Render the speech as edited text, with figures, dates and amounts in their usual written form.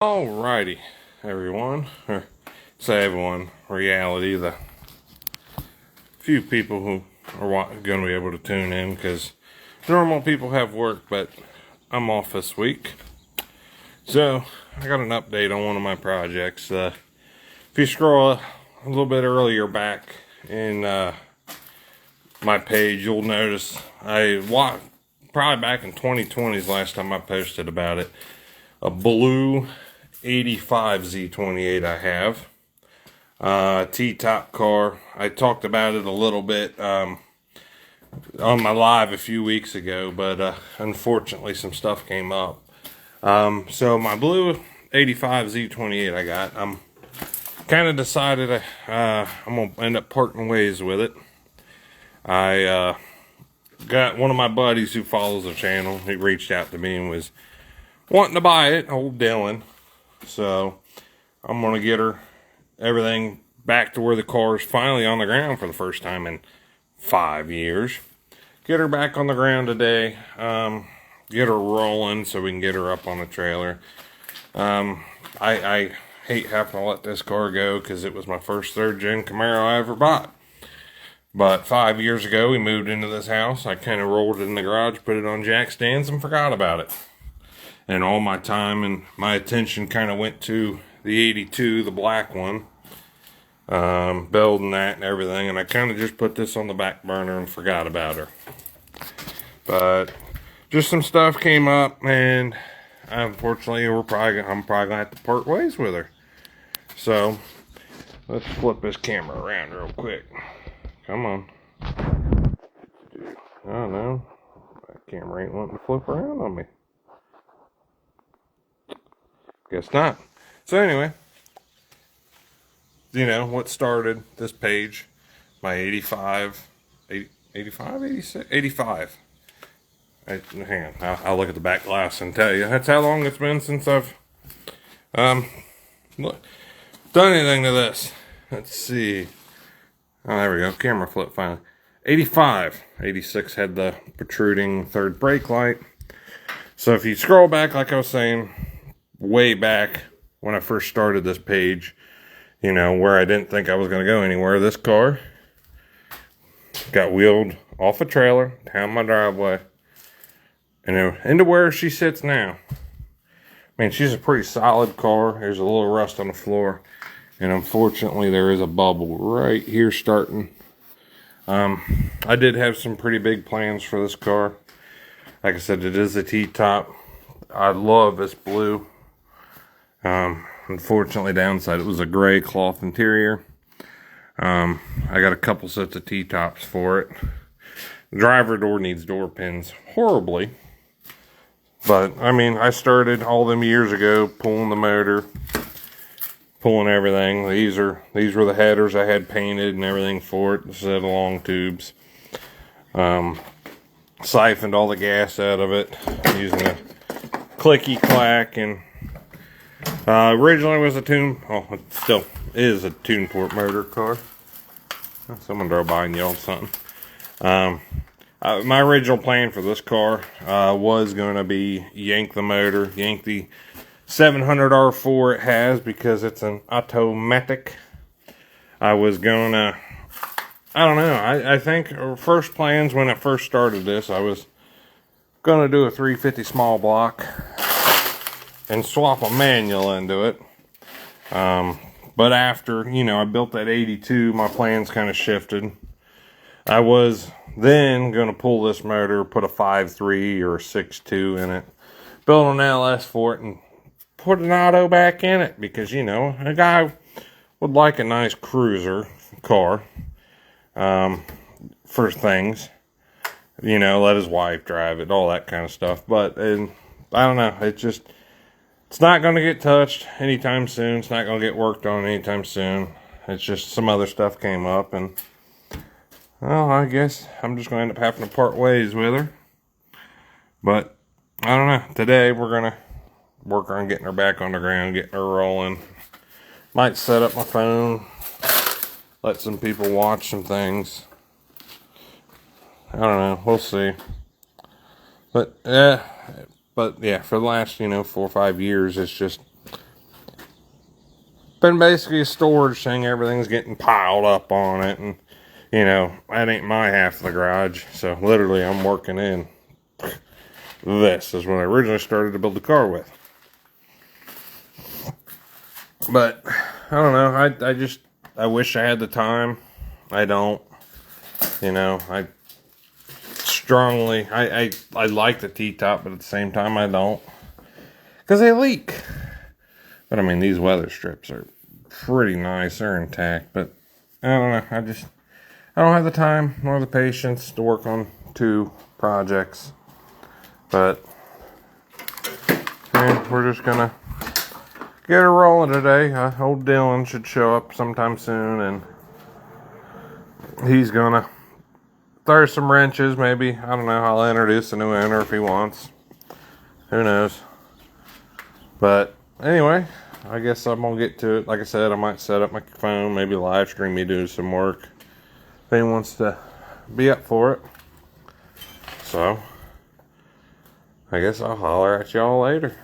Alrighty, everyone, or say everyone, reality, the few people who are going to be able to tune in, because normal people have work, but I'm off this week. So, I got an update on one of my projects. If you scroll a little bit earlier back in my page, you'll notice probably back in 2020 is the last time I posted about it. A blue 85 Z28 I have. T-top car. I talked about it a little bit on my live a few weeks ago, but unfortunately some stuff came up. So my blue 85 Z28 I got, I'm kind of decided I'm going to end up parting ways with it. I got one of my buddies who follows the channel. He reached out to me and was wanting to buy it, old Dylan. So I'm going to get her everything back to where the car is finally on the ground for the first time in 5 years. Get her back on the ground today. Get her rolling so we can get her up on the trailer. I hate having to let this car go because it was my first third-gen Camaro I ever bought. But 5 years ago, we moved into this house. I kind of rolled it in the garage, put it on jack stands, and forgot about it. And all my time and my attention kind of went to the 82, the black one, building that and everything. And I kind of just put this on the back burner and forgot about her. But just some stuff came up, and unfortunately, I'm probably gonna have to part ways with her. So let's flip this camera around real quick. Come on. Oh no, that camera ain't wanting to flip around on me. Guess not. So anyway, you know what started this page? My 85, 86, 85. Hang on, I'll look at the back glass and tell you. That's how long it's been since I've done anything to this. Let's see. Oh, there we go. Camera flip finally. 85. 86 had the protruding third brake light. So if you scroll back, like I was saying, way back when I first started this page, you know, where I didn't think I was going to go anywhere, this car got wheeled off a trailer down my driveway and into where she sits now. I mean, she's a pretty solid car. There's a little rust on the floor, and unfortunately there is a bubble right here starting. I did have some pretty big plans for this car. Like I said, it is a T-top. I love this blue. Unfortunately, downside, it was a gray cloth interior. I got a couple sets of T-tops for it. The driver door needs door pins horribly. But, I mean, I started all them years ago pulling the motor, pulling everything. These were the headers I had painted and everything for it, a set of long tubes. Siphoned all the gas out of it using a clicky clack, and originally was a it still is a tune port motor car. Someone drove by and yelled something. My original plan for this car was going to be yank the motor, yank the 700 R4 it has, because it's an automatic. I was going to, I don't know, I think our first plans when I first started this, I was going to do a 350 small block and swap a manual into it. But after, you know, I built that 82, my plans kind of shifted. I was then going to pull this motor, put a 5.3 or a 6.2 in it, build an LS for it, and put an auto back in it, because, you know, a guy would like a nice cruiser car for things. You know, let his wife drive it, all that kind of stuff. But I don't know, it's not going to get touched anytime soon. It's not going to get worked on anytime soon. It's just some other stuff came up, and well, I guess I'm just going to end up having to part ways with her. But I don't know. Today we're going to work on getting her back on the ground, getting her rolling. Might set up my phone, let some people watch some things. I don't know. We'll see. But yeah, for the last, 4 or 5 years, it's just been basically a storage thing. Everything's getting piled up on it, and you know, that ain't my half of the garage. So literally I'm working in. This is when I originally started to build the car with. But I don't know, I wish I had the time. I don't. You know, I like the T-top, but at the same time I don't. Because they leak. But I mean, these weather strips are pretty nice. They're intact, but I don't know. I don't have the time nor the patience to work on 2 projects. But yeah, we're just gonna get her rolling today. Old Dylan should show up sometime soon, and he's gonna throw some wrenches. Maybe, I don't know. I'll introduce a new owner if he wants. Who knows? But anyway, I guess I'm gonna get to it. Like I said, I might set up my phone, maybe live stream me doing some work if anyone wants to be up for it. So I guess I'll holler at y'all later.